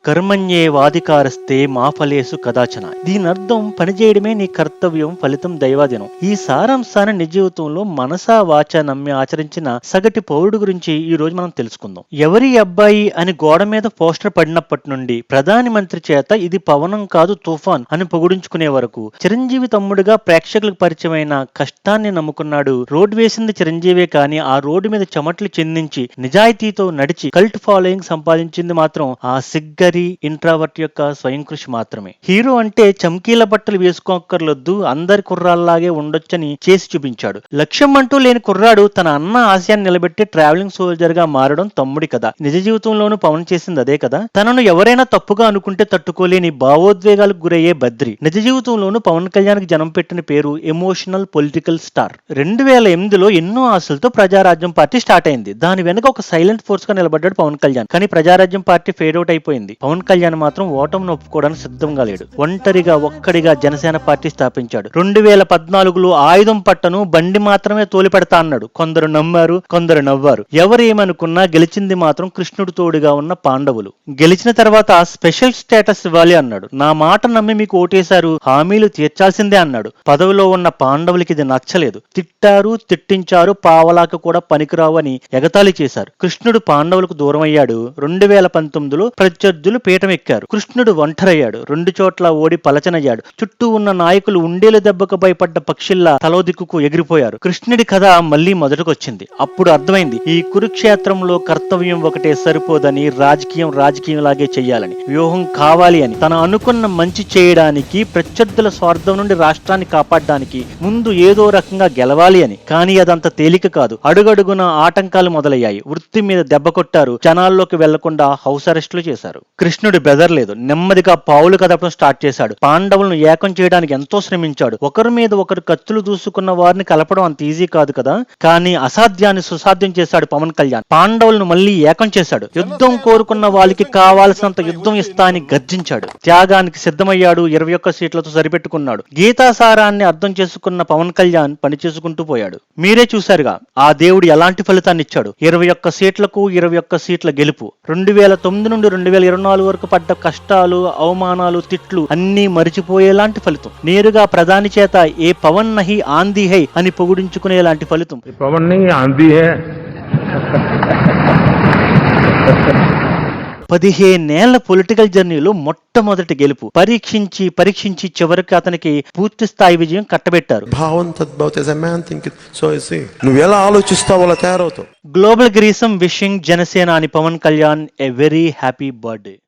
కర్మణ్యేవాధికారస్తే మా ఫలేసు కదాచన. దీని అర్థం పనిచేయడమే నీ కర్తవ్యం, ఫలితం దైవాధీనం. ఈ సారాంశాన్ని నిజ జీవితంలో మనసా వాచ నమ్మి ఆచరించిన సగటి పౌరుడు గురించి ఈ రోజు మనం తెలుసుకుందాం. ఎవరి అబ్బాయి అని గోడ మీద పోస్టర్ పడినప్పటి నుండి ప్రధాని మంత్రి చేత ఇది పవనం కాదు తుఫాన్ అని పొగుడించుకునే వరకు చిరంజీవి తమ్ముడుగా ప్రేక్షకులకు పరిచయమైన కష్టాన్ని నమ్ముకున్నాడు. రోడ్డు వేసింది చిరంజీవే కానీ ఆ రోడ్డు మీద చెమట్లు చెందించి నిజాయితీతో నడిచి కల్ట్ ఫాలోయింగ్ సంపాదించింది మాత్రం ఆ సిగ్గరి ఇంట్రావర్ట్ యొక్క స్వయం కృషి మాత్రమే. హీరో అంటే చమ్కీల బట్టలు వేసుకోక్కర్లొద్దు, అందరి కుర్రాల్లాగే ఉండొచ్చని చేసి చూపించాడు. లక్ష్యం అంటూ లేని కుర్రాడు తన అన్న ఆశయాన్ని నిలబెట్టి ట్రావెలింగ్ సోల్జర్ గా మారడం తమ్ముడి కదా. నిజ జీవితంలోనూ పవన్ చేసింది అదే కదా. తనను ఎవరైనా తప్పుగా అనుకుంటే తట్టుకోలేని భావోద్వేగాలకు గురయ్యే బద్రి. నిజ జీవితంలోనూ పవన్ కళ్యాణ్ కి జనం పెట్టిన పేరు ఎమోషనల్ పొలిటికల్ స్టార్. 2008లో ఎన్నో ఆశలతో ప్రజారాజ్యం పార్టీ స్టార్ట్ అయింది. దాని వెనుక ఒక సైలెంట్ ఫోర్స్ గా నిలబడ్డాడు పవన్ కళ్యాణ్. కానీ ప్రజారాజ్యం పార్టీ ఫేడ్ అవుట్ అయిపోయింది. పవన్ కళ్యాణ్ మాత్రం ఓటమిని ఒప్పుకోవడానికి సిద్ధంగా లేడు. ఒక్కడిగా జనసేన పార్టీ స్థాపించాడు. 2014లో ఆయుధం పట్టను బండి మాత్రమే తోలి పెడతా అన్నాడు. కొందరు నమ్మారు, కొందరు నవ్వారు. ఎవరు ఏమనుకున్నా గెలిచింది మాత్రం కృష్ణుడు తోడుగా ఉన్న పాండవులు. గెలిచిన తర్వాత స్పెషల్ స్టేటస్ ఇవ్వాలి అన్నాడు. నా మాట నమ్మి మీకు ఓటేశారు, హామీలు తీర్చాల్సిందే అన్నాడు. పదవిలో ఉన్న పాండవులకి ఇది నచ్చలేదు. తిట్టారు, తిట్టించారు, పావలాకు కూడా పనికిరావు అని ఎగతాళి చేశారు. కృష్ణుడు పాండవులకు దూరం అయ్యాడు. 2019లో ప్రత్యర్థులు పీఠం ఎక్కారు. కృష్ణుడు ఒంటరయ్యాడు. 2 చోట్ల ఓడి పలచనయ్యాడు. చుట్టూ ఉన్న నాయకులు ఉండేలు దెబ్బకు భయపడ్డ పక్షిల్లా తలో దిక్కుకు ఎగిరిపోయారు. కృష్ణుడి కథ మళ్లీ మొదటికొచ్చింది. అప్పుడు అర్థమైంది ఈ కురుక్షేత్రంలో కర్తవ్యం ఒకటే సరిపోదని, రాజకీయం లాగే చెయ్యాలని, వ్యూహం కావాలి అని. తన అనుకున్న మంచి చేయడానికి, ప్రత్యర్థుల స్వార్థం నుండి రాష్ట్రాన్ని కాపాడడానికి ముందు ఏదో రకంగా గెలవాలి అని. కానీ అదంత తేలిక కాదు. అడుగడుగున ఆటంకాలు మొదలయ్యాయి. వృత్తి మీద దెబ్బ కొట్టారు. జనాల్లోకి వెళ్లకుండా హౌస్ అరెస్టులు చేశారు. కృష్ణుడు బెదర్లేదు. నెమ్మదిగా పావులు కదపడం స్టార్ట్ చేశాడు. పాండవులను ఏకం చేయడానికి ఎంతో శ్రమించాడు. ఒకరి మీద ఒకరు కత్తులు దూసుకున్న వారిని కలపడం అంత ఈజీ కాదు కదా. కానీ అసాధ్యాన్ని సుసాధ్యం చేశాడు పవన్ కళ్యాణ్. పాండవులను మళ్లీ ఏకం చేశాడు. యుద్ధం కోరుకున్న వాళ్ళకి కావాల్సినంత యుద్ధం ఇస్తా అని గర్జించాడు. త్యాగానికి సిద్ధమయ్యాడు. 21 సీట్లతో సరిపెట్టుకున్నాడు. గీతాసారాన్ని అర్థం చేసుకున్న పవన్ కళ్యాణ్ పని చేసుకుంటూ పోయాడు. మీరే చూశారుగా ఆ దేవుడు ఎలాంటి ఫలితాన్ని ఇచ్చాడు. 21 సీట్లకు 21 సీట్ల గెలుపు. 2009 నుండి 2024 వరకు పడ్డ కష్టాలు, అవమానాలు, తిట్లు అన్నీ మరిచిపోయేలాంటి ఫలితం. నేరుగా ప్రధాని చేత ఏ పవన్ నహి ఆంధీ హై అని పొగుడించుకునేలాంటి ఫలితం. పవన్ నహి ఆంధీ హై. 15 ఏళ్ల పొలిటికల్ జర్నీలో మొట్టమొదటి గెలుపు. పరీక్షించి చివరికి అతనికి పూర్తి స్థాయి విజయం కట్టబెట్టారు. నువ్వు ఎలా ఆలోచిస్తావు అలా తయారవుతావు. గ్లోబల్ గ్రీసం విషింగ్ జనసేన అని Pawan Kalyan a very happy birthday.